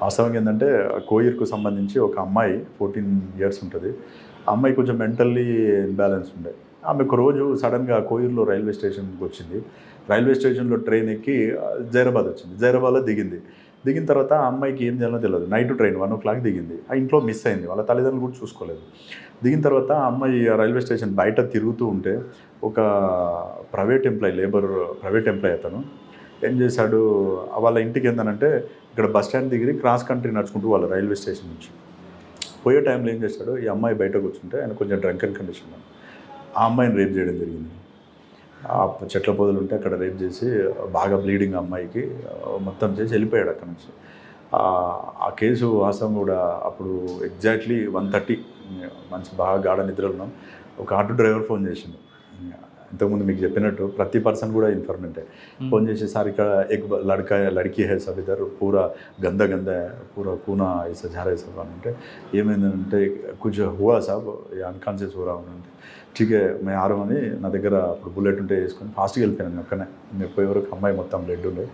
వాస్తవంగా ఏంటంటే కోయిర్కు సంబంధించి ఒక అమ్మాయి 14 ఇయర్స్ ఉంటుంది. ఆ అమ్మాయి కొంచెం మెంటల్లీ ఇన్బ్యాలెన్స్ ఉండే. ఆమె ఒక రోజు సడన్గా కోయిర్లో రైల్వే స్టేషన్కి వచ్చింది. రైల్వే స్టేషన్లో ట్రైన్ ఎక్కి జైరాబాద్ వచ్చింది. జైరాబాద్లో దిగింది. దిగిన తర్వాత ఆ అమ్మాయికి ఏం చేయాలో తెలియదు. నైట్ ట్రైన్ 1 దిగింది. ఆ ఇంట్లో మిస్ అయింది. వాళ్ళ తల్లిదండ్రులు కూడా చూసుకోలేదు. దిగిన తర్వాత ఆ అమ్మాయి రైల్వే స్టేషన్ బయట తిరుగుతూ ఉంటే ఒక ప్రైవేట్ ఎంప్లాయ్ అతను ఏం చేశాడు, వాళ్ళ ఇంటికి ఏందనంటే ఇక్కడ బస్ స్టాండ్ దగ్గర క్రాస్ కంట్రీ నడుచుకుంటూ వాళ్ళ రైల్వే స్టేషన్ నుంచి పోయే టైంలో ఏం చేశాడు, ఈ అమ్మాయి బయట కూర్చుంటే ఆయన కొంచెం డ్రంకన్ కండిషన్, ఆ అమ్మాయిని రేప్ చేయడం జరిగింది. ఆ చెట్ల పొదలు ఉంటే అక్కడ రేప్ చేసి బాగా బ్లీడింగ్ అమ్మాయికి మొత్తం చేసి వెళ్ళిపోయాడు అక్కడ నుంచి. ఆ కేసు వాస్తవం కూడా అప్పుడు ఎగ్జాక్ట్లీ 1:30 మంచి బాగా గాఢ నిద్రలో ఉన్నాం. ఒక ఆటో డ్రైవర్ ఫోన్ చేసిండు. ఇంతకుముందు మీకు చెప్పినట్టు ప్రతి పర్సన్ కూడా ఇన్ఫర్మేంటే. ఫోన్ చేసి సార్ ఇక్కడ ఎక్ లड़की है सब इधर पूरा गंदा है पूरा खूना ऐसा जा रहा है सब అంటే ఏమైందంటే कुछ हुआ साहब अनकॉन्शियस हो रहा हूँ అంటే ठीक है मैं आ रहा हूँ అని నా దగ్గర అప్పుడు బుల్లెట్ ఉంటే వేసుకొని ఫాస్ట్గా వెళ్ళిపోయాను. అక్కడనే నేను పోయే వరకు అమ్మాయి మొత్తం బ్లడ్ ఉండే.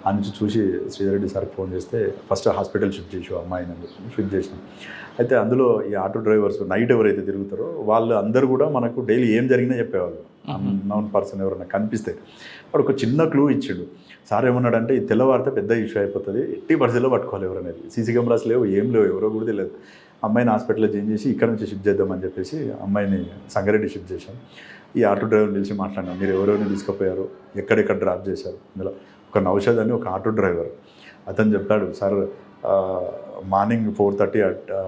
ఆ నుంచి చూసి శ్రీధర్ రెడ్డి సార్కి ఫోన్ చేస్తే ఫస్ట్ హాస్పిటల్ షిఫ్ట్ చేసి అమ్మాయిని షిఫ్ట్ చేసినాం. అయితే అందులో ఈ ఆటో డ్రైవర్స్ నైట్ ఎవరైతే తిరుగుతారో వాళ్ళు అందరూ కూడా మనకు డైలీ ఏం జరిగినా చెప్పేవాళ్ళు. అన్నోన్ పర్సన్ ఎవరైనా కనిపిస్తే వాడు ఒక చిన్న క్లూ ఇచ్చాడు. సార్ ఏమన్నాడంటే ఈ తెల్లవారితే పెద్ద ఇష్యూ అయిపోతుంది, 80% పట్టుకోవాలి ఎవరనేది. సీసీ కెమెరాస్ లేవు, ఏం లేవు, ఎవరో కూడా తెలియదు. అమ్మాయిని హాస్పిటల్లో చేంజ్ చేసి ఇక్కడ నుంచి షిఫ్ట్ చేద్దామని చెప్పేసి అమ్మాయిని సంగారెడ్డి షిఫ్ట్ చేశాం. ఈ ఆటో డ్రైవర్ పిలిచి మాట్లాడినాం, మీరు ఎవరెవరిని తీసుకుపోయారు, ఎక్కడెక్కడ డ్రాప్ చేశారు. ఇందులో ఒక నౌషద్ అని ఒక ఆటో డ్రైవర్ అతను చెప్పాడు, సార్ మార్నింగ్ 4:30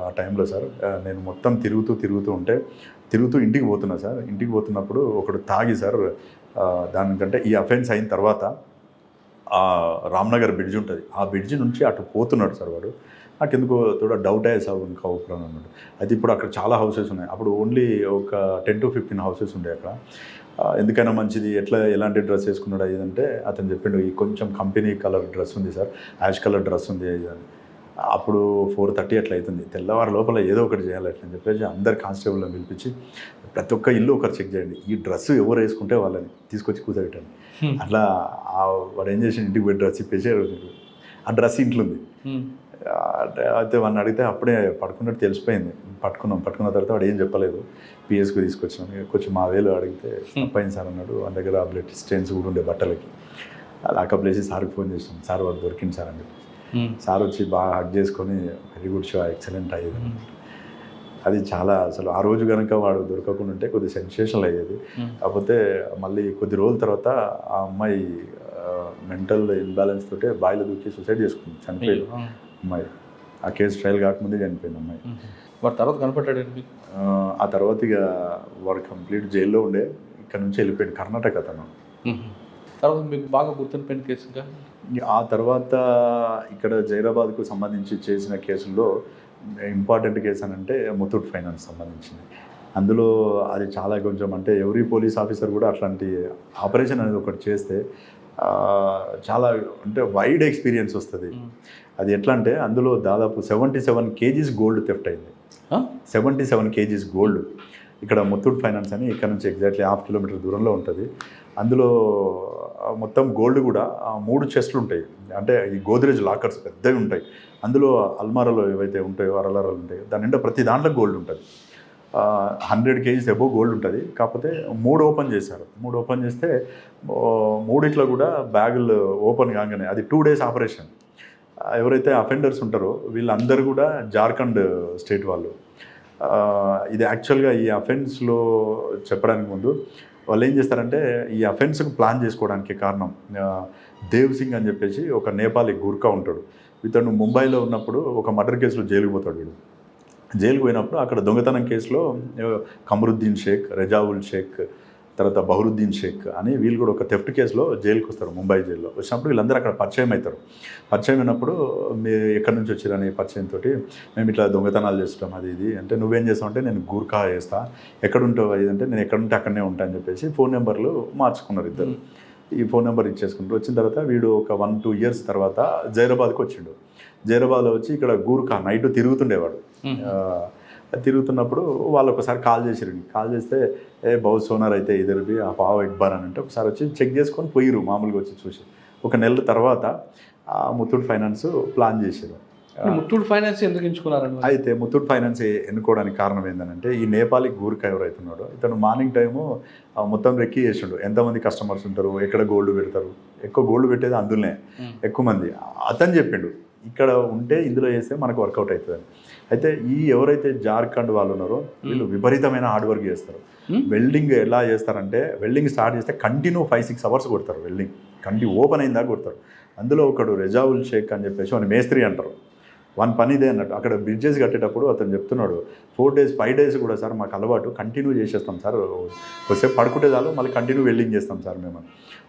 ఆ టైంలో సార్ నేను మొత్తం తిరుగుతూ ఉంటే ఇంటికి పోతున్నా సార్. ఇంటికి పోతున్నప్పుడు ఒకడు తాగి సార్ దానికంటే ఈ అఫెన్స్ అయిన తర్వాత రామ్నగర్ బ్రిడ్జ్ ఉంటుంది, ఆ బ్రిడ్జ్ నుంచి అటు పోతున్నాడు సార్ వాడు. నాకు ఎందుకో తోడ డౌట్ అయ్యే సార్ ఇంకా ఊపిరాను అన్నాడు. అయితే ఇప్పుడు అక్కడ చాలా హౌసెస్ ఉన్నాయి. అప్పుడు ఓన్లీ ఒక 10 to 15 హౌసెస్ ఉండే అక్కడ. ఎందుకైనా మంచిది ఎలాంటి డ్రెస్ వేసుకున్నాడు అయ్యిందంటే అతను చెప్పిండు, ఈ కొంచెం కంపెనీ కలర్ డ్రెస్ ఉంది సార్, యాష్ కలర్ డ్రెస్ ఉంది అని. అప్పుడు 4:30 అట్లా అవుతుంది. తెల్లవారు లోపల ఏదో ఒకటి చేయాలి అట్లా అని చెప్పేసి అందరు కానిస్టేబుల్ని పిలిపించి ప్రతి ఒక్క ఇల్లు ఒకరు చెక్ చేయండి, ఈ డ్రెస్ ఎవరు వేసుకుంటే వాళ్ళని తీసుకొచ్చి కూర్చోబెట్టండి. అట్లా వాడు ఏం చేసి ఇంటికి పోయి డ్రెస్ ఇప్పేసి ఆ డ్రెస్ ఇంట్లో ఉంది. అయితే వాడిని అడిగితే అప్పుడే పడుకున్నట్టు తెలిసిపోయింది. పట్టుకున్న తర్వాత వాడు ఏం చెప్పలేదు. పిఎస్కి తీసుకొచ్చాం. కొంచెం మా వేలు అడిగితే తప్పైంది సార్ అన్నాడు. వాళ్ళ దగ్గర బ్లడ్ స్టెయిన్స్ కూడా ఉండే బట్టలకి. లాకప్ వేసి సార్కి ఫోన్ చేసాం, సార్ వాడు దొరికింది సార్ అని చెప్పి. సార్ వచ్చి బాగా హక్ చేసుకొని వెరీ గుడ్ షో, ఎక్సలెంట్ అయ్యేది. అది చాలా అసలు ఆ రోజు కనుక వాడు దొరకకుండా ఉంటే కొద్ది సెన్సేషనల్ అయ్యేది. కాకపోతే మళ్ళీ కొద్ది రోజుల తర్వాత ఆ అమ్మాయి మెంటల్ ఇన్బ్యాలెన్స్ తోటే బాయిలో దూకి సూసైడ్ చేసుకుంది, చనిపోయింది అమ్మాయి. ఆ కేసు ట్రయల్ కాకముందే చనిపోయింది అమ్మాయి. వాడు తర్వాత కనపడ్డాడు. ఆ తర్వాత ఇక వాడు కంప్లీట్ జైల్లో ఉండే, ఇక్కడ నుంచి వెళ్ళిపోయాడు కర్ణాటక అతను. తర్వాత మీకు బాగా గుర్తుండిపోయిన కేసుగా ఆ తర్వాత ఇక్కడ జైరాబాద్కు సంబంధించి చేసిన కేసుల్లో ఇంపార్టెంట్ కేసు అని అంటే ముత్తూట్ ఫైనాన్స్ సంబంధించింది. అందులో అది చాలా కొంచెం అంటే ఎవరీ పోలీస్ ఆఫీసర్ కూడా అట్లాంటి ఆపరేషన్ అనేది ఒకటి చేస్తే చాలా అంటే వైడ్ ఎక్స్పీరియన్స్ వస్తుంది. అది ఎట్లా అంటే అందులో దాదాపు 77 kgs గోల్డ్ థెఫ్ట్ అయింది. 77 kgs గోల్డ్. ఇక్కడ ముత్తూట్ ఫైనాన్స్ అని ఇక్కడ నుంచి ఎగ్జాక్ట్లీ 1/2 కిలోమీటర్ దూరంలో ఉంటుంది. అందులో మొత్తం గోల్డ్ కూడా 3 చెస్ట్లు ఉంటాయి. అంటే ఈ గోద్రేజ్ లాకర్స్ పెద్దవి ఉంటాయి. అందులో అల్మారాలో ఏవైతే ఉంటాయో అరలరాలు ఉంటాయో దాని నిండా ప్రతి దాంట్లో గోల్డ్ ఉంటుంది. 100 kgs అబోవ్ గోల్డ్ ఉంటుంది. కాకపోతే 3 ఓపెన్ చేశారు. 3 ఓపెన్ చేస్తే 3 కూడా బ్యాగులు ఓపెన్ కాగానే అది 2 days ఆపరేషన్. ఎవరైతే అఫెండర్స్ ఉంటారో వీళ్ళందరూ కూడా జార్ఖండ్ స్టేట్ వాళ్ళు. ఇది యాక్చువల్గా ఈ అఫెన్స్లో చెప్పడానికి ముందు వాళ్ళు ఏం చేస్తారంటే ఈ అఫెన్స్కి ప్లాన్ చేసుకోవడానికి కారణం దేవ్ సింగ్ అని చెప్పేసి ఒక నేపాలీ గూర్ఖా ఉంటాడు. ఇతను ముంబైలో ఉన్నప్పుడు ఒక మర్డర్ కేసులో జైలుకు పోతాడు. వీడు జైలుకు పోయినప్పుడు అక్కడ దొంగతనం కేసులో కమరుద్దీన్ షేక్, రెజావుల్ షేక్, తర్వాత బహరుద్దీన్ షేక్ అని వీళ్ళు కూడా ఒక థెఫ్ట్ కేసులో జైలుకి వస్తారు. ముంబై జైల్లో వచ్చినప్పుడు వీళ్ళందరూ అక్కడ పరిచయం అవుతారు. పరిచయం అయినప్పుడు మీరు ఎక్కడి నుంచి వచ్చారని పరిచయంతో మేము ఇట్లా దొంగతనాలు చేస్తాం అది ఇది అంటే నువ్వేం చేస్తావు అంటే నేను గూర్ఖా చేస్తా, ఎక్కడుంటావు అంటే నేను ఎక్కడుంటే అక్కడనే ఉంటా అని చెప్పేసి ఫోన్ నెంబర్లు మార్చుకున్నారు ఇద్దరు. ఈ ఫోన్ నెంబర్ ఇచ్చేసుకుంటారు. వచ్చిన తర్వాత వీడు ఒక 1-2 years తర్వాత జైరాబాద్కి వచ్చిండు. జైరాబాద్లో వచ్చి ఇక్కడ గూర్ఖా నైట్ తిరుగుతుండేవాడు. తిరుగుతున్నప్పుడు వాళ్ళు ఒకసారి కాల్ చేసారు. కాల్ చేస్తే బహుత్ సోనార్ అయితే ఇద్దరివి ఆ పావు ఎక్బార్ అని అంటే ఒకసారి వచ్చి చెక్ చేసుకొని పోయిరు. మామూలుగా వచ్చి చూసి 1 నెల తర్వాత ముత్తూట్ ఫైనాన్స్ ప్లాన్ చేశారు. ముత్తూట్ ఫైనాన్స్ ఎందుకు ఎంచుకున్నారండి? అయితే ముత్తూట్ ఫైనాన్స్ ఎన్నుకోవడానికి కారణం ఏంటంటే ఈ నేపాలీ గూర్ఖా ఎవరైతున్నాడో ఇతను మార్నింగ్ టైము మొత్తం రెక్కి చేసిండు, ఎంతమంది కస్టమర్స్ ఉంటారు, ఎక్కడ గోల్డ్ పెడతారు, ఎక్కువ గోల్డ్ పెట్టేది అందులోనే ఎక్కువ మంది. అతను చెప్పిండు ఇక్కడ ఉంటే ఇందులో చేస్తే మనకు వర్కౌట్ అవుతుందని. అయితే ఈ ఎవరైతే జార్ఖండ్ వాళ్ళు ఉన్నారో వీళ్ళు విపరీతమైన హార్డ్ వర్క్ చేస్తారు. వెల్డింగ్ ఎలా చేస్తారంటే వెల్డింగ్ స్టార్ట్ చేస్తే కంటిన్యూ 5-6 అవర్స్ కొడతారు. వెల్డింగ్ ఓపెన్ అయిందా కొడతారు. అందులో ఒకడు రెజావుల్ షేక్ అని చెప్పేసి వాని మేస్త్రి అంటారు. వన్ పని ఇదే అన్నట్టు. అక్కడ బ్రిడ్జెస్ కట్టేటప్పుడు అతను చెప్తున్నాడు 4 days 5 days కూడా సార్ మాకు అలవాటు, కంటిన్యూ చేసేస్తాం సార్, కొద్దిసేపు పడుకుంటే చాలు మళ్ళీ కంటిన్యూ వెల్డింగ్ చేస్తాం సార్ మేము.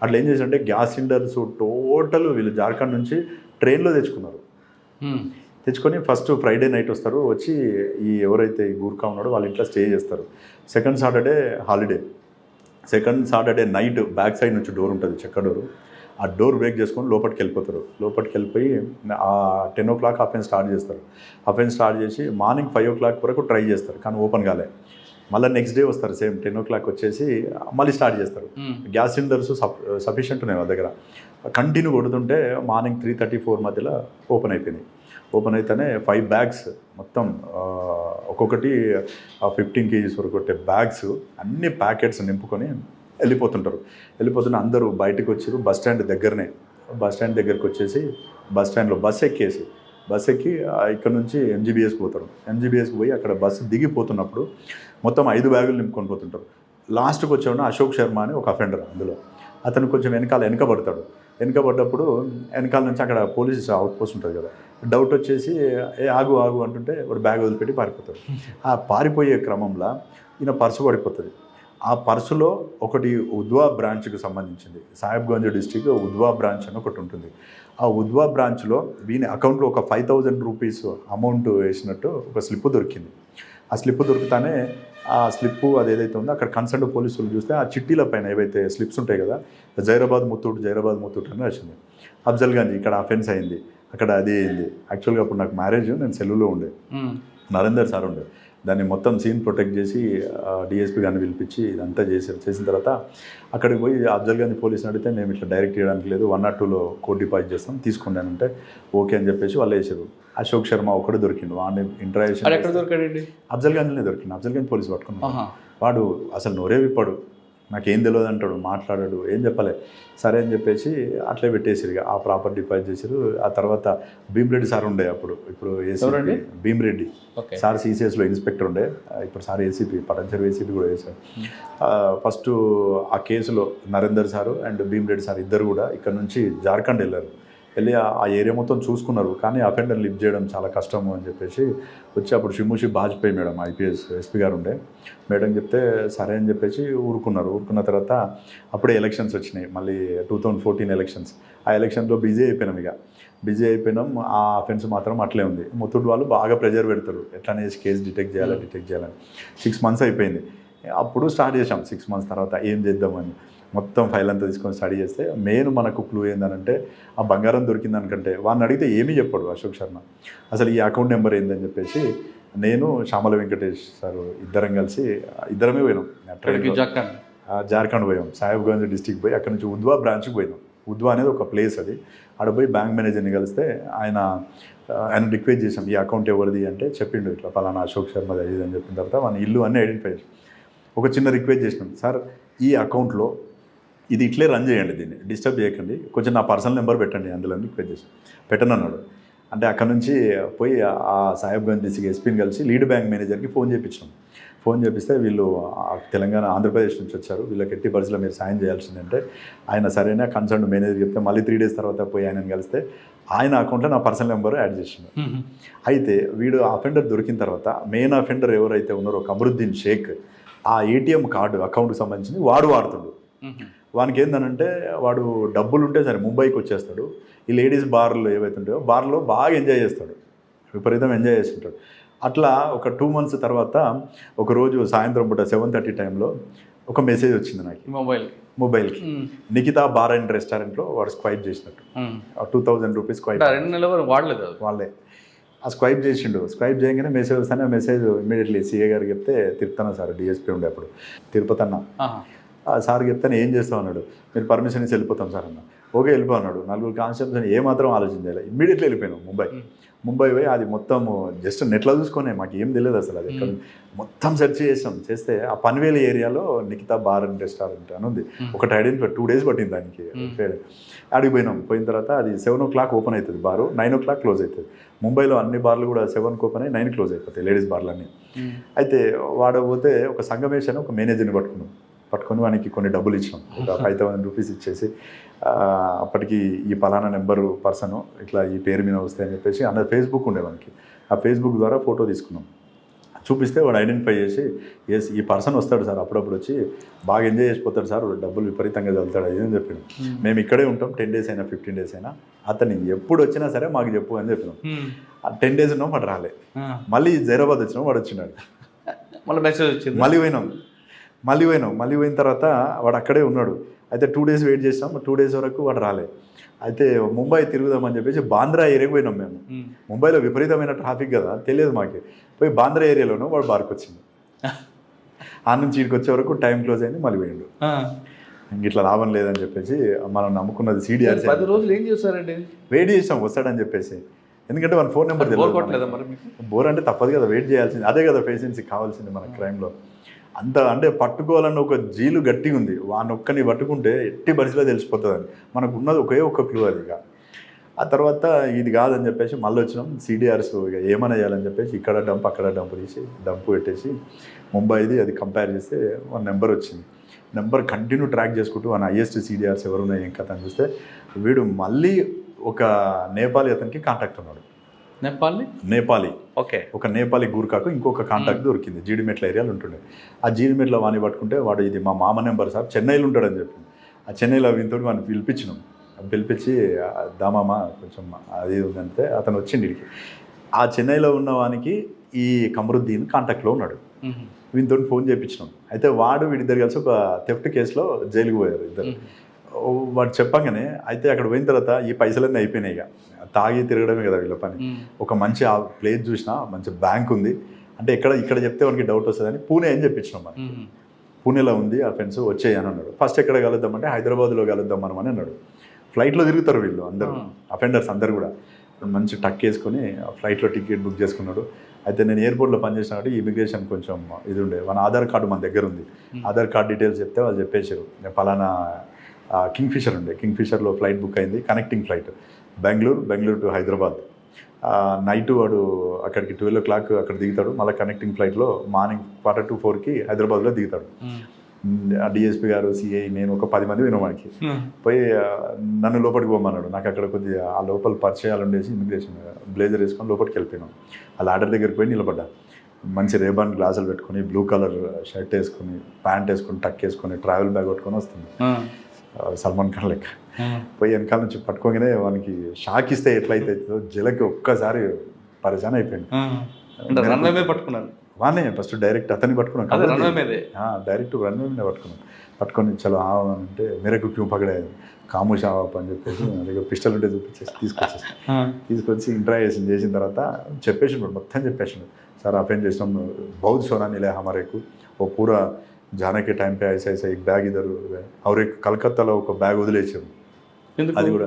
అట్లా ఏం చేశారంటే గ్యాస్ సిలిండర్స్ టోటల్ వీళ్ళు జార్ఖండ్ నుంచి ట్రైన్లో తెచ్చుకున్నారు. తెచ్చుకొని ఫస్ట్ ఫ్రైడే నైట్ వస్తారు, వచ్చి ఈ ఎవరైతే ఈ గూర్ఖా ఉన్నాడో వాళ్ళ ఇంట్లో స్టే చేస్తారు. Second Saturday holiday. Second Saturday night back side నుంచి డోర్ ఉంటుంది, చెక్క డోరు. ఆ డోర్ బ్రేక్ చేసుకొని లోపలికి వెళ్ళిపోతారు. లోపలికి వెళ్ళిపోయి 10 o'clock హాఫెన్ స్టార్ట్ చేస్తారు. హాఫెన్ స్టార్ట్ చేసి మార్నింగ్ 5 o'clock వరకు ట్రై చేస్తారు, కానీ ఓపెన్ కాలే. మళ్ళీ నెక్స్ట్ డే వస్తారు, సేమ్ 10 o'clock వచ్చేసి మళ్ళీ స్టార్ట్ చేస్తారు. గ్యాస్ సిలిండర్స్ సఫిషియెంట్ ఉన్నాయి వాళ్ళ దగ్గర. కంటిన్యూ కొడుతుంటే మార్నింగ్ 3:30-4 మధ్యలో ఓపెన్ అయిపోయినాయి. ఓపెన్ అయితేనే 5 bags మొత్తం ఒక్కొక్కటి 15 kgs వరకు కొట్టే బ్యాగ్స్ అన్ని ప్యాకెట్స్ నింపుకొని వెళ్ళిపోతున్న అందరూ బయటకు వచ్చారు. బస్ స్టాండ్ దగ్గరికి వచ్చేసి బస్ స్టాండ్లో బస్ ఎక్కి ఇక్కడ నుంచి ఎంజీబీఎస్కి పోతారు. ఎంజీబీఎస్కి పోయి అక్కడ బస్సు దిగిపోతున్నప్పుడు మొత్తం 5 బ్యాగులు నింపుకొని పోతుంటారు. లాస్ట్కి వచ్చేవాడు అశోక్ శర్మ అని ఒక అఫెండర్. అందులో అతను కొంచెం వెనకబడ్డప్పుడు వెనకాల నుంచి అక్కడ పోలీస్ అవుట్ పోస్ట్ ఉంటుంది కదా, డౌట్ వచ్చేసి ఆగు అంటుంటే వాడు బ్యాగ్ వదిలిపెట్టి పారిపోతాడు. ఆ పారిపోయే క్రమంలో ఈయన పర్సు పడిపోతుంది. ఆ పర్సులో ఒకటి ఉద్వా బ్రాంచ్కి సంబంధించింది, సాహెబ్గంజ్ డిస్టిక్ ఉద్వా బ్రాంచ్ అని ఒకటి ఉంటుంది. ఆ ఉద్వా బ్రాంచ్లో వీని అకౌంట్లో ఒక 5,000 రూపీస్ అమౌంట్ వేసినట్టు ఒక స్లిప్ దొరికింది. ఆ స్లిప్ దొరుకుతానే ఆ స్లిప్పు అది ఏదైతే ఉందో అక్కడ కన్సర్న్ పోలీసులు చూస్తే ఆ చిట్టీల పైన ఏవైతే స్లిప్స్ ఉంటాయి కదా, జైరాబాద్ ముత్తూట్ అని వచ్చింది. అఫ్జల్గంజ్ ఇక్కడ అఫెన్స్ అయింది, అక్కడ అది అయింది. యాక్చువల్గా అప్పుడు నాకు మ్యారేజ్, నేను సెలవులో ఉండే, నరేందర్ సార్ ఉండే. దాన్ని మొత్తం సీన్ ప్రొటెక్ట్ చేసి డిఎస్పీ గారిని పిలిపించి ఇదంతా చేసిన తర్వాత అక్కడికి పోయి అఫ్జల్గంజ్ పోలీసుని అడిగితే మేము ఇట్లా డైరెక్ట్ చేయడానికి లేదు, 102లో కోడ్ డిపాజిట్ చేస్తాం తీసుకున్నానంటే ఓకే అని చెప్పేసి వాళ్ళు వేసారు. అశోక్ శర్మ ఒకటి దొరికిండు, వాడిని ఇంటరాక్షన్ ఎక్కడ దొరికాడండి? అఫ్జల్గంజ్లోనే దొరికింది. అఫ్జల్గంజ్ పోలీసు పట్టుకున్నాడు. వాడు అసలు నోరే విప్పాడు, నాకేం తెలియదు అంటాడు, మాట్లాడాడు, ఏం చెప్పలే. సరే అని చెప్పేసి అట్లే పెట్టేసారు. ఇక ఆ ప్రాపర్ డిపాజిట్ చేశారు. ఆ తర్వాత భీమ్రెడ్డి సార్ ఉండే అప్పుడు, ఇప్పుడు ఏసీపీ భీమ్రెడ్డి సార్ సిసిఎస్లో ఇన్స్పెక్టర్ ఉండే, ఇప్పుడు సార్ ఏసీపీ పటంచెరు ఏసీపీ కూడా వేశారు. ఫస్ట్ ఆ కేసులో Narender sir and Bhim Reddy sir ఇద్దరు కూడా ఇక్కడ నుంచి జార్ఖండ్ వెళ్ళి ఆ ఏరియా మొత్తం చూసుకున్నారు. కానీ అఫెండర్ లిఫ్ట్ చేయడం చాలా కష్టము అని చెప్పేసి వచ్చి అప్పుడు షిముషి బాజ్పేయి మేడం ఐపీఎస్ ఎస్పీ గారు ఉండే, మేడం చెప్తే సరే అని చెప్పేసి ఊరుకున్న తర్వాత అప్పుడే ఎలక్షన్స్ వచ్చినాయి, మళ్ళీ 2014 ఎలక్షన్స్. ఆ ఎలక్షన్లో బిజీ అయిపోయినాం. ఆ అఫెన్స్ మాత్రం అట్లే ఉంది. ముత్తూట్ వాళ్ళు బాగా ప్రెజర్ పెడతారు, ఎట్లనే కేసు డిటెక్ట్ చేయాలని. 6 months అయిపోయింది. అప్పుడు స్టార్ట్ చేసాం. 6 months తర్వాత ఏం చేద్దామని మొత్తం ఫైల్ అంతా తీసుకొని స్టడీ చేస్తే మెయిన్ మనకు క్లూ ఏంటంటే ఆ బంగారం దొరికిందనుకంటే వాడిని అడిగితే ఏమీ చెప్పాడు అశోక్ శర్మ. అసలు ఈ అకౌంట్ నెంబర్ ఏందని చెప్పేసి నేను శ్యామల వెంకటేష్ సార్ ఇద్దరమే పోయినాం. జార్ఖండ్ పోయాం, సాహెబ్గంజ్ డిస్టిక్ పోయి అక్కడ నుంచి ఉద్వా బ్రాంచ్కి పోయినాం. ఉద్వా అనేది ఒక ప్లేస్, అది ఆడ పోయి బ్యాంక్ మేనేజర్ని కలిస్తే ఆయన రిక్వెస్ట్ చేసాం ఈ అకౌంట్ ఎవరిది అంటే చెప్పిండు, ఇట్లా పలానా అశోక్ శర్మ అది అని చెప్పిన తర్వాత మన ఇల్లు అన్నీ ఐడెంటిఫై చేసాం. ఒక చిన్న రిక్వెస్ట్ చేసినాం, సార్ ఈ అకౌంట్లో ఇది ఇట్లే రన్ చేయండి, దీన్ని డిస్టర్బ్ చేయకండి, కొంచెం నా పర్సనల్ నెంబర్ పెట్టండి అందులో రిక్వెస్ట్ చేసి పెట్టనన్నాడు. అంటే అక్కడ నుంచి పోయి ఆ సాహెబ్గంజ్ డిస్ట్రిక్ట్ ఎస్పీని కలిసి లీడ్ బ్యాంక్ మేనేజర్కి ఫోన్ చేపిస్తే వీళ్ళు తెలంగాణ ఆంధ్రప్రదేశ్ నుంచి వచ్చారు, వీళ్ళకి ఎట్టి పరిస్థితుల్లో మీరు సాయం చేయాల్సిందంటే ఆయన సరైన కన్సర్న్ మేనేజర్ చెప్తే మళ్ళీ 3 days తర్వాత పోయి ఆయనను కలిస్తే ఆయన అకౌంట్లో నా పర్సనల్ నెంబర్ యాడ్ చేసిండు. అయితే వీడు అఫెండర్ దొరికిన తర్వాత మెయిన్ అఫెండర్ ఎవరైతే ఉన్నారో కమరుద్దీన్ షేక్, ఆ ఏటీఎం కార్డు అకౌంట్కి సంబంధించింది వాడు వాడుతుండు. వానికి ఏంటంటే వాడు డబ్బులు ఉంటే సరే ముంబైకి వచ్చేస్తాడు, ఈ లేడీస్ బార్లు ఏవైతే ఉంటాయో బార్లో బాగా ఎంజాయ్ చేస్తాడు, విపరీతం ఎంజాయ్ చేస్తుంటాడు. అట్లా ఒక 2 months తర్వాత ఒకరోజు సాయంత్రం పూట 7:30 టైంలో ఒక మెసేజ్ వచ్చింది నాకు మొబైల్కి, నిఖితా బార్ అండ్ రెస్టారెంట్లో వాడు స్క్వైప్ చేసినట్టు 2,000 రూపీస్ స్క్వైప్ వాళ్ళే ఆ స్క్వైప్ చేసిండు. స్క్వైప్ చేయగానే మెసేజ్ వస్తానే మెసేజ్ ఇమీడియట్లీ సీఏ గారికి చెప్తే తిరుపతన్న సార్ డిఎస్పీ ఉండే అప్పుడు, తిరుపతి అన్న సార్ చెప్తాను ఏం చేస్తాం అన్నాడు. మీరు పర్మిషన్ ఇచ్చి వెళ్ళిపోతాం సార్ అన్న. ఓకే వెళ్ళిపో అన్నాడు. 4 కానిస్టేబుల్స్ ఏమాత్రం ఆలోచించాలి, ఇమ్మీడియట్లీ వెళ్ళిపోయాను ముంబై పోయి అది మొత్తం జస్ట్ నెట్లో చూసుకునే మాకు ఏం తెలియదు అసలు అది ఎక్కడ మొత్తం సెర్చ్ చేసాం. చేస్తే ఆ పన్వేల్ ఏరియాలో నిఖితా బార్ అండ్ రెస్టారెంట్ అని ఉంది. ఒకటి ఐడెంటిఫై 2 days పట్టింది దానికి. అడిగి పోయినాం. పోయిన తర్వాత అది 7 o'clock ఓపెన్ అవుతుంది బారు, 9 o'clock క్లోజ్ అవుతుంది. ముంబైలో అన్ని బార్లు కూడా 7కి ఓపెన్ అయ్యి 9 క్లోజ్ అయిపోతాయి, లేడీస్ బార్లన్నీ. అయితే వాడపోతే ఒక సంగమేష్ అని ఒక మేనేజర్ని పట్టుకొని వానికి కొన్ని డబ్బులు ఇచ్చినాం. ఒక 5,000 రూపీస్ ఇచ్చేసి అప్పటికి ఈ పలానా నెంబరు పర్సన్ ఇట్లా ఈ పేరు మీద వస్తాయని చెప్పేసి అన్న ఫేస్బుక్ ఉండే మనకి. ఆ ఫేస్బుక్ ద్వారా ఫోటో తీసుకున్నాం. చూపిస్తే వాడు ఐడెంటిఫై చేసి ఎస్ ఈ పర్సన్ వస్తాడు సార్, అప్పుడప్పుడు వచ్చి బాగా ఎంజాయ్ చేసిపోతాడు సార్, డబ్బులు విపరీతంగా చదువుతాడు అది అని చెప్పాను. మేము ఇక్కడే ఉంటాం 10 days అయినా 15 days అయినా, అతన్ని ఎప్పుడు వచ్చినా సరే మాకు చెప్పు అని చెప్పినాం. 10 days ఉన్నాం, వాడు రాలే. మళ్ళీ జైరాబాద్ వచ్చినాం, వాడు వచ్చినాడు. మళ్ళీ మెసేజ్ వచ్చింది. మళ్ళీ పోయిన తర్వాత వాడు అక్కడే ఉన్నాడు. అయితే 2 days వెయిట్ చేసినాం. 2 days వరకు వాడు రాలే. అయితే ముంబై తిరుగుదామని చెప్పేసి బాంద్రా ఏరియాకి పోయినాం మేము. ముంబైలో విపరీతమైన ట్రాఫిక్ కదా, తెలియదు మాకు. పోయి బాంద్రా ఏరియాలోనూ వాడు బార్కి వచ్చింది. ఆ నుంచి ఇక్కడికి వచ్చే వరకు టైం క్లోజ్ అయింది, మళ్ళీ పోయిండు. ఇంక ఇట్లా లాభం లేదని చెప్పేసి మనం నమ్ముకున్నది CDR. 10 రోజులు ఏం చేస్తారండి? వెయిట్ చేసాం వస్తాడని చెప్పేసి. ఎందుకంటే మన ఫోన్ నెంబర్ తెలియదు. బోర్ అంటే తప్పదు కదా, వెయిట్ చేయాల్సింది. అదే కదా పేషెన్సీ కావాల్సింది మన క్రైమ్లో. అంత అంటే పట్టుకోవాలన్న ఒక జీలు గట్టిగా ఉంది. వానొక్కని పట్టుకుంటే ఎట్టి పరిస్థితిలో తెలిసిపోతుందని మనకు ఉన్నది ఒక్క క్లూ అది. ఇక ఆ తర్వాత ఇది కాదని చెప్పేసి మళ్ళీ వచ్చినాం. CDRs ఇక ఏమైనా చేయాలని చెప్పేసి ఇక్కడ డంప్ అక్కడ డంప్ తీసి డంప్ పెట్టేసి ముంబైది అది కంపేర్ చేస్తే 1 నెంబర్ వచ్చింది. నెంబర్ కంటిన్యూ ట్రాక్ చేసుకుంటూ మన హైయెస్ట్ CDRs ఎవరున్నాయి ఏం కథ అని చూస్తే వీడు మళ్ళీ ఒక నేపాలీ అతనికి కాంటాక్ట్ ఉన్నాడు. నేపాలీ ఓకే. ఒక నేపాలీ గూర్ఖాకు ఇంకొక కాంటాక్ట్ దొరికింది. జీడిమెట్ల ఏరియాలో ఉంటుండే. ఆ జీడిమెట్ల వాణి పట్టుకుంటే వాడు ఇది మా మామ నెంబర్ సార్, చెన్నైలో ఉంటాడని చెప్పింది. ఆ చెన్నైలో వీనితో వాడిని పిలిపించి దామామ కొంచెం అది ఉందంటే అతను వచ్చింది ఇడికి. ఆ చెన్నైలో ఉన్న వానికి ఈ కమరుద్దీన్ కాంటాక్ట్లో ఉన్నాడు. వీనితో ఫోన్ చేయించినాం. అయితే వాడు వీడిద్దరు కలిసి ఒక థెఫ్ట్ కేసులో జైలుకు పోయారు ఇద్దరు. వాడు చెప్పగానే అయితే అక్కడ పోయిన తర్వాత ఈ పైసలన్నీ అయిపోయినాయి. ఇక తాగి తిరగడమే కదా వీళ్ళ పని. ఒక మంచి ఆ ప్లేస్ చూసినా మంచి బ్యాంక్ ఉంది అంటే ఇక్కడ చెప్తే వానికి డౌట్ వస్తుందని పూణే అని చెప్పించినాం. మనం పూణేలో ఉంది ఆ ఫ్రెండ్స్ వచ్చేయని అన్నాడు. ఫస్ట్ ఎక్కడ కలుద్దామంటే హైదరాబాద్లో కలుద్దాం మనం అని అన్నాడు. ఫ్లైట్లో తిరుగుతారు వీళ్ళు అందరూ, అఫెండర్స్ అందరు కూడా. మంచి టక్ వేసుకొని ఫ్లైట్లో టికెట్ బుక్ చేసుకున్నాడు. అయితే నేను ఎయిర్పోర్ట్లో పనిచేసిన కాబట్టి ఇమిగ్రేషన్ కొంచెం ఇది ఉండే. మన ఆధార్ కార్డు మన దగ్గర ఉంది. ఆధార్ కార్డు డీటెయిల్స్ చెప్తే వాళ్ళు చెప్పేశారు నేను పలానా కింగ్ఫిషర్ ఉండే, కింగ్ఫిషర్లో ఫ్లైట్ బుక్ అయింది, connecting flight Bengaluru to Hyderabad. Night వాడు అక్కడికి 12 o'clock అక్కడ దిగుతాడు. మళ్ళీ కనెక్టింగ్ ఫ్లైట్లో మార్నింగ్ 3:45 హైదరాబాద్లో దిగుతాడు. డిఎస్పీ గారు, సిఐ, నేను ఒక 10 మంది విన్నాం. మనకి పోయి నన్ను లోపలికి పోమన్నాడు. నాకు అక్కడ కొద్దిగా ఆ లోపల పరిచయాలు ఉండేసి ఇమిగ్రేషన్ బ్లేజర్ వేసుకొని లోపలికి వెళ్ళిపోయినాం. ఆ లాడర్ దగ్గరికి పోయి నిలబడ్డా. మంచి రేబాన్ గ్లాసులు పెట్టుకొని, బ్లూ కలర్ షర్ట్ వేసుకొని, ప్యాంట్ వేసుకొని, టక్ వేసుకొని, ట్రావెల్ బ్యాగ్ పట్టుకొని వస్తుంది సల్మాన్ ఖాన్ లెక్క. పోయి వెనకాల నుంచి పట్టుకోగానే వానికి షాక్ ఇస్తే ఎట్లయితే జలకి ఒక్కసారి పరిశాన్ అయిపోయింది. వానే ఫస్ట్ డైరెక్ట్ అతన్ని పట్టుకున్నాం. డైరెక్ట్ రన్వే మీద పట్టుకొని చలో అంటే మేరకు క్యూ పగడే కాముష్ ఆవాప్ అని చెప్పేసి దగ్గర పిస్టల్ ఉంటే చూపించేసి తీసుకొచ్చి ఇంట్రాగేషన్ చేసిన తర్వాత చెప్పేసిండు, మొత్తం చెప్పేసిండు. సార్ అఫెండ్ చేసినాం, బౌద్ధ సోనా నిలే హమారే को वो पूरा जाने के टाइम पे ऐसा एक बैग इधर और एक కలకత్తాలో ఒక బ్యాగ్ వదిలేసారు. అది కూడా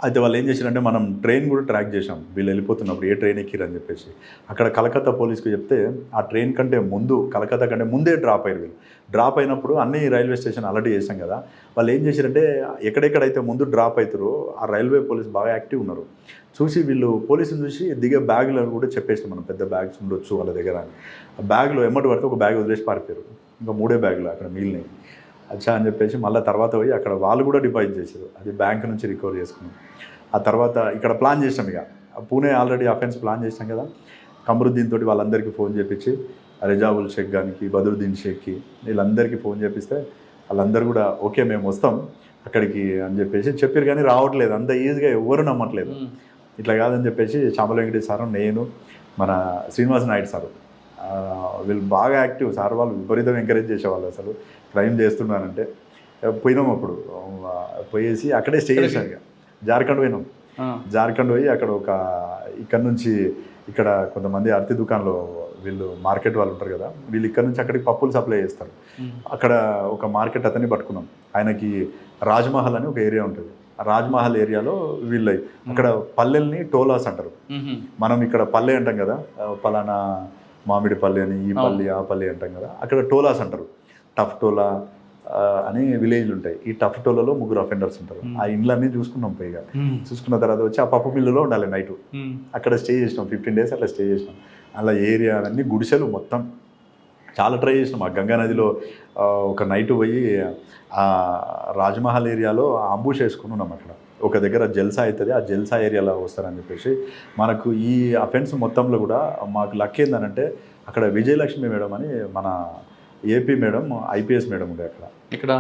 అయితే వాళ్ళు ఏం చేశారంటే మనం ట్రైన్ కూడా ట్రాక్ చేసాం. వీళ్ళు వెళ్ళిపోతున్నప్పుడు ఏ ట్రైన్ ఎక్కిరని చెప్పేసి అక్కడ కలకత్తా పోలీస్కి చెప్తే ఆ ట్రైన్ కంటే ముందు, కలకత్తా కంటే ముందే డ్రాప్ అయ్యారు వీళ్ళు. డ్రాప్ అయినప్పుడు అన్ని రైల్వే స్టేషన్ అలర్ట్ చేసాం కదా, వాళ్ళు ఏం చేశారంటే ఎక్కడెక్కడైతే ముందు డ్రాప్ అవుతారో ఆ రైల్వే పోలీస్ బాగా యాక్టివ్ ఉన్నారు. చూసి వీళ్ళు పోలీసులు చూసి దిగే బ్యాగులను కూడా చెప్పేసి మనం పెద్ద బ్యాగ్స్ ఉండొచ్చు వాళ్ళ దగ్గర అని. ఆ బ్యాగ్లో ఎమ్మటి పడితే ఒక బ్యాగ్ వదిలేసి పారిపోయారు. ఇంకా 3 బ్యాగులు అక్కడ మిగిలినాయి. అచ్చా అని చెప్పేసి మళ్ళీ తర్వాత పోయి అక్కడ వాళ్ళు కూడా డిపాజిట్ చేశారు. అది బ్యాంక్ నుంచి రికవర్ చేసుకున్నాం. ఆ తర్వాత ఇక్కడ ప్లాన్ చేసాం. ఇక పూణే ఆల్రెడీ అఫెన్స్ ప్లాన్ చేసాం కదా, కమరుద్దీన్ తోటి వాళ్ళందరికీ ఫోన్ చేపించి రెజావుల్ షేక్ గానికి, బదరుద్దీన్ షేక్కి వీళ్ళందరికీ ఫోన్ చేపిస్తే వాళ్ళందరూ కూడా ఓకే మేము వస్తాం అక్కడికి అని చెప్పేసి చెప్పారు. కానీ రావట్లేదు, అంత ఈజీగా ఎవరు నమ్మట్లేదు. ఇట్లా కాదని చెప్పేసి చామల వెంకటేష్ సారు, నేను, మన శ్రీనివాస నాయుడు సారు, వీళ్ళు బాగా యాక్టివ్. సార్ వాళ్ళు విపరీతం ఎంకరేజ్ చేసేవాళ్ళు. అసలు క్రైమ్ చేస్తున్నానంటే పోయినాం. అప్పుడు పోయేసి అక్కడే స్టే చేసాం. ఇక జార్ఖండ్ పోయినాం. జార్ఖండ్ పోయి అక్కడ ఇక్కడ నుంచి ఇక్కడ కొంతమంది అరటి దుకాణంలో వీళ్ళు మార్కెట్ వాళ్ళు ఉంటారు కదా, వీళ్ళు ఇక్కడ నుంచి అక్కడికి పప్పులు సప్లై చేస్తారు. అక్కడ ఒక మార్కెట్ అతన్ని పట్టుకున్నాం. ఆయనకి రాజ్మహల్ అని ఒక ఏరియా ఉంటుంది, రాజ్మహల్ ఏరియాలో వీళ్ళవి అక్కడ పల్లెల్ని టోలాస్ అంటారు. మనం ఇక్కడ పల్లె అంటాం కదా, పలానా మామిడి పల్లె అని, ఈ పల్లి ఆ పల్లి అంటాం కదా, అక్కడ టోలాస్ అంటారు. టఫ్ టోలా అని విలేజ్లు ఉంటాయి. ఈ టఫ్ టోలలో 3 అఫెండర్స్ ఉంటారు. ఆ ఇండ్లన్నీ చూసుకున్నాం. పైగా చూసుకున్న తర్వాత వచ్చి ఆ పప్పు మిల్లులో ఉండాలి నైట్. అక్కడ స్టే చేసినాం 15 days అట్లా స్టే చేసినాం. అలా ఏరియా అన్నీ గుడిసెలు మొత్తం చాలా ట్రై చేసినాం. ఆ గంగా నదిలో ఒక నైట్ పోయి ఆ రాజ్మహల్ ఏరియాలో అంబుష్ వేసుకుని ఉన్నాం. అక్కడ ఒక దగ్గర జల్సా అవుతుంది, ఆ జల్సా ఏరియాలో వస్తారని చెప్పేసి మనకు ఈ అఫెన్స్ మొత్తంలో కూడా మాకు లక్ ఏందనంటే అక్కడ విజయలక్ష్మి మేడం అని మన ఏపీ మేడం, ఐపీఎస్ మేడం ఉండే అక్కడ ఇక్కడ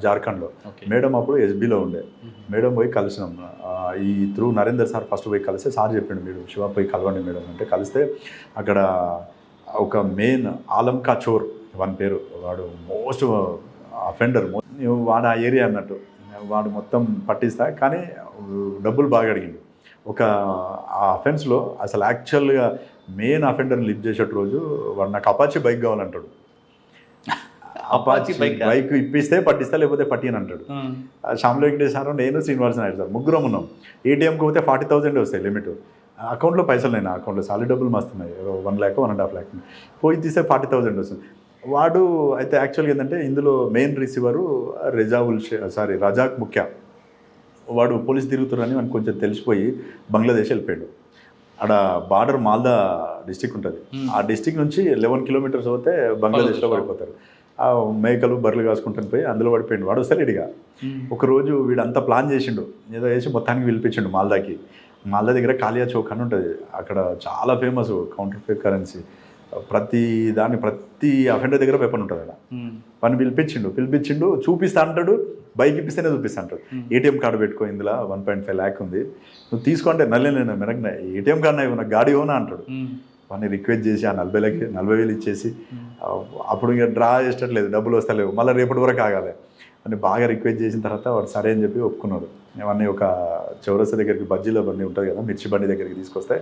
జార్ఖండ్లో. మేడం అప్పుడు ఎస్బీలో ఉండే. మేడం పోయి కలిసినాం. ఈ త్రూ నరేందర్ సార్ ఫస్ట్ పోయి కలిస్తే సార్ చెప్పిండు మీరు శివ పోయి కలవండి మేడం అంటే కలిస్తే అక్కడ ఒక మెయిన్ ఆలం కాచోర్ వాని పేరు, వాడు మోస్ట్ అఫెండర్, వాడు ఆ ఏరియా అన్నట్టు. వాడు మొత్తం పట్టిస్తా కానీ డబ్బులు బాగా అడిగింది. ఒక ఆ అఫెన్స్లో అసలు యాక్చువల్గా మెయిన్ అఫెండర్ని లిఫ్ట్ చేసేట రోజు వాడు నాకు అపాచీ బైక్ కావాలంటాడు. అపాచీ బైక్ ఇప్పిస్తే పట్టిస్తా, లేకపోతే పట్టిని అంటాడు. శ్యామల వెంకటేష్ సార్, నేను శ్రీనివాస నాయుడు సార్ ముగ్గురం ఉన్నాం. ఏటీఎంకి పోతే 40,000 వస్తాయి లిమిట్. అకౌంట్లో పైసలు లేని, అకౌంట్లో సాలిడ్ డబ్బులు మస్తున్నాయి, 1 lakh 1.5 lakh. పోయి తీస్తే 40,000 వస్తుంది. వాడు అయితే యాక్చువల్గా ఏంటంటే ఇందులో మెయిన్ రిసీవరు రజాక్ ముఖ్య. వాడు పోలీస్ తిరుగుతున్నారని మనకు కొంచెం తెలిసిపోయి బంగ్లాదేశ్ వెళ్ళిపోయాడు. ఆడ బార్డర్ మాల్దా డిస్టిక్ ఉంటుంది. ఆ డిస్టిక్ నుంచి 11 kilometers పోతే బంగ్లాదేశ్లో పడిపోతారు. ఆ మేకలు బర్రెలు కాసుకుంటాను పోయి అందులో పడిపోయిండు. వాడు వస్తలేడిగా. ఒకరోజు వీడంతా ప్లాన్ చేసిండు, ఏదో వేసి మొత్తానికి పిలిపించిండు మాల్దాకి. మాల్దా దగ్గర కాలియా చౌక్ అని ఉంటుంది. అక్కడ చాలా ఫేమస్ కౌంటర్ ఫేక్ కరెన్సీ. ప్రతి అఫెండర్ దగ్గర వెపన్ ఉంటుంది అక్కడ. వాడిని పిలిపించిండు చూపిస్తా అంటాడు. బైక్ ఇప్పిస్తేనే చూపిస్తా అంటాడు. ఏటీఎం కార్డు పెట్టుకో, ఇందులో 1.5 lakh ఉంది, నువ్వు తీసుకుంటే నల్లేను మెరగ ఏటీఎం కార్డు నాకు గాడి ఓనా అంటాడు. వాడిని రిక్వెస్ట్ చేసి ఆ 40,000 ఇచ్చేసి అప్పుడు ఇంకా డ్రా చేసేటట్లేదు, డబ్బులు వస్తలేవు, మళ్ళీ రేపటి వరకు ఆగాలి అని బాగా రిక్వెస్ట్ చేసిన తర్వాత వాడు సరే అని చెప్పి ఒప్పుకున్నాడు. అవన్నీ ఒక చౌరస్తా దగ్గరికి బజ్జీల బండి ఉంటుంది కదా, మిర్చి బండి దగ్గరికి తీసుకొస్తే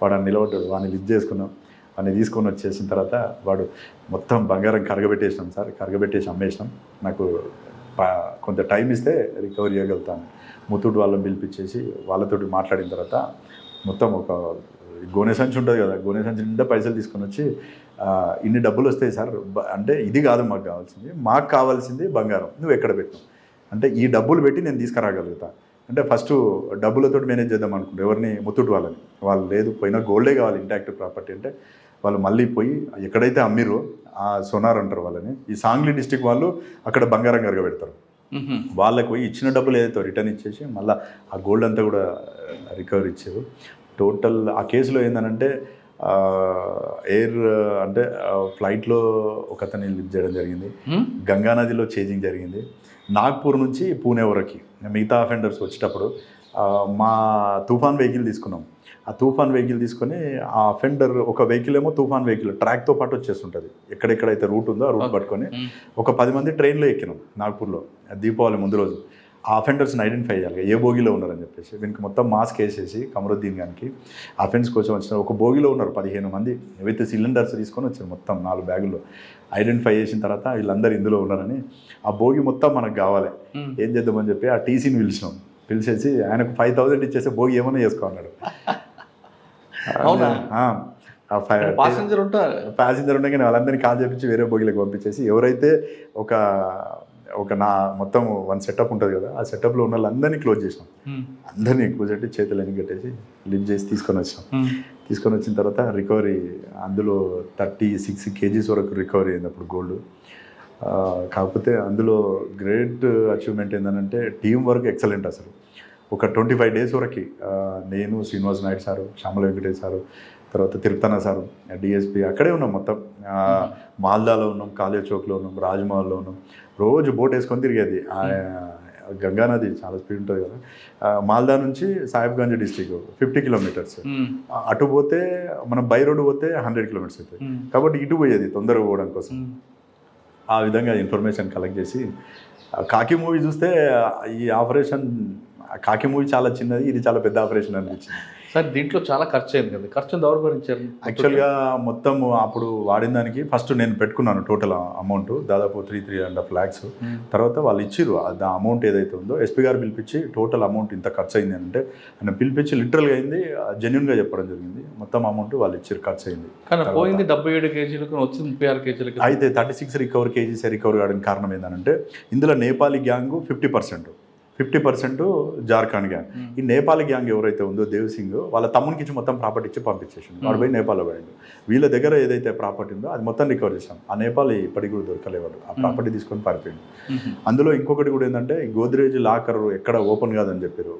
వాడు నిలబడ్డాడు. వాడిని లిఫ్ట్ చేసుకున్నాం. వాడిని తీసుకొని వచ్చేసిన తర్వాత వాడు మొత్తం బంగారం కరగబెట్టేసినాం సార్, కరగబెట్టేసి అమ్మేసినాం. నాకు కొంత టైం ఇస్తే రికవరీ చేయగలుగుతాను. ముత్తూట్ వాళ్ళని పిలిపించేసి వాళ్ళతోటి మాట్లాడిన తర్వాత మొత్తం ఒక గోనె సంచి ఉంటుంది కదా, గోనె సంచి నిండా పైసలు తీసుకొని వచ్చి ఇన్ని డబ్బులు వస్తాయి సార్ అంటే, ఇది కాదు మాకు కావాల్సింది బంగారం, నువ్వు ఎక్కడ పెట్టు అంటే ఈ డబ్బులు పెట్టి నేను తీసుకురాగలుగుతా అంటే ఫస్ట్ డబ్బులతో మేనేజ్ చేద్దాం అనుకుంటే ఎవరిని, ముత్తూట్ వాళ్ళని. వాళ్ళు లేదు పోయినా గోల్డే కావాలి ఇంటాక్ట్ ప్రాపర్టీ అంటే, వాళ్ళు మళ్ళీ పోయి ఎక్కడైతే అమ్మిరో ఆ సోనార్ అంటారు వాళ్ళని, ఈ సాంగ్లీ డిస్టిక్ వాళ్ళు అక్కడ బంగారం కరగబెడతారు. వాళ్ళకి పోయి ఇచ్చిన డబ్బులు ఏదైతే రిటర్న్ ఇచ్చేసి మళ్ళీ ఆ గోల్డ్ అంతా కూడా రికవరీ ఇచ్చారు. టోటల్ ఆ కేసులో ఏంటంటే ఎయిర్ అంటే ఫ్లైట్లో ఒక అతన్ని లిఫ్ట్ చేయడం జరిగింది, గంగానదిలో చేజింగ్ జరిగింది, నాగ్పూర్ నుంచి పూణే వరకు. మిగతా అఫెండర్స్ వచ్చేటప్పుడు మా తుఫాన్ వెహికల్ తీసుకున్నాం. ఆ తుఫాన్ వెహికల్ తీసుకొని ఆ అఫెండర్ ఒక వెహికల్ ఏమో తుఫాన్ వెహికల్ ట్రాక్తో పాటు వచ్చేస్తుంటుంది. ఎక్కడెక్కడైతే రూట్ ఉందో ఆ రూట్ పట్టుకొని ఒక 10 మంది ట్రైన్లో ఎక్కినాం నాగ్పూర్లో దీపావళి ముందు రోజు. ఆ అఫెండర్స్ని ఐడెంటిఫై చేయాలి, ఏ బోగిలో ఉన్నారని చెప్పేసి. వీనికి మొత్తం మాస్క్ వేసేసి కమరుద్దీన్ గారికి అఫెన్స్ కోసం వచ్చిన ఒక బోగిలో ఉన్నారు 15 మంది విత్ సిలిండర్స్ తీసుకొని వచ్చారు మొత్తం 4 బ్యాగుల్లో. ఐడెంటిఫై చేసిన తర్వాత వీళ్ళందరూ ఇందులో ఉన్నారని, ఆ బోగి మొత్తం మనకు కావాలి, ఏం చేద్దామని చెప్పి ఆ టీసీని పిలిచేసి ఆయనకు 5,000 ఇచ్చేస్తే బోగి ఏమన్నా చేసుకో అన్నాడు. ప్యాసింజర్ ఉండగానే వాళ్ళందరినీ కాల్ చేపించి వేరే బోగిలకు పంపించేసి, ఎవరైతే ఒక నా మొత్తం 1 సెటప్ ఉంటుంది కదా, ఆ సెటప్లో ఉన్న వాళ్ళందరినీ క్లోజ్ చేసినాం. అందరినీ కూర్చోబెట్టి చేతులు వెనక్కి కట్టేసి లిఫ్ట్ చేసి తీసుకొని వచ్చిన తర్వాత రికవరీ అందులో 36 kgs వరకు రికవరీ అయింది అప్పుడు గోల్డ్. కాకపోతే అందులో గ్రేట్ అచీవ్మెంట్ ఏంటంటే టీం వర్క్ ఎక్సలెంట్. అసలు ఒక 25 days వరకు నేను, శ్రీనివాస నాయుడు సారు, శ్యామల వెంకటేష్ సారు, తర్వాత తిరుపతన సారు, డిఎస్పీ అక్కడే ఉన్నాం. మొత్తం మాల్దాలో ఉన్నాం, కాలియా చౌక్లో ఉన్నాం, రాజ్మహల్లో ఉన్నాం. రోజు బోట్ వేసుకొని తిరిగేది. గంగానది చాలా స్పీడ్ ఉంటుంది కదా. మాల్దా నుంచి సాహిబ్గంజ్ డిస్టిక్ 50 kilometers. అటు పోతే మనం బై రోడ్డు పోతే 100 kilometers అవుతుంది. కాబట్టి ఇటు పోయేది తొందరగా పోవడం కోసం. ఆ విధంగా ఇన్ఫర్మేషన్ కలెక్ట్ చేసి కాకి మూవీ చూస్తే ఈ ఆపరేషన్, కాకి మూవీ చాలా చిన్నది, ఇది చాలా పెద్ద ఆపరేషన్ అనిపించింది. సార్ దీంట్లో చాలా ఖర్చు అయింది కదా, ఖర్చును ఎవరు భరించారు? యాక్చువల్గా మొత్తం అప్పుడు వాడిన దానికి ఫస్ట్ నేను పెట్టుకున్నాను టోటల్ అమౌంట్ దాదాపు 3.5 lakhs. తర్వాత వాళ్ళు ఇచ్చిర్రు ఆ అమౌంట్ ఏదైతే ఉందో ఎస్పీ గారు పిలిపించి టోటల్ అమౌంట్ ఇంత ఖర్చు అయింది అంటే ఆయన పిలిపించి లిటరల్గా అయింది, జెన్యున్గా చెప్పడం జరిగింది. మొత్తం అమౌంట్ వాళ్ళు ఇచ్చారు, ఖర్చు అయింది. కానీ పోయింది 77 kgs వచ్చింది 36 kgs. అయితే 36 కేజీస్ రికవర్ కావడానికి కారణం ఏంటంటే ఇందులో నేపాలీ గ్యాంగ్ 50% జార్ఖండ్ గ్యాంగ్. ఈ నేపాలీ గ్యాంగ్ ఎవరైతే ఉందో దేవ్ సింగ్ వాళ్ళ తమ్మునికి ఇచ్చి మొత్తం ప్రాపర్టీ ఇచ్చి పంపించేసిండు. వాడు పోయి నేపాల్లో పడిండు. వీళ్ళ దగ్గర ఏదైతే ప్రాపర్టీ ఉందో అది మొత్తం రికవర్ చేసాం. ఆ నేపాలీ ఇప్పటికి కూడా దొరకలేవాడు, ఆ ప్రాపర్టీ తీసుకొని పారిపోయిండు. అందులో ఇంకొకటి కూడా ఏంటంటే గోద్రేజ్ లాకర్ ఎక్కడ ఓపెన్ కాదని చెప్పారు.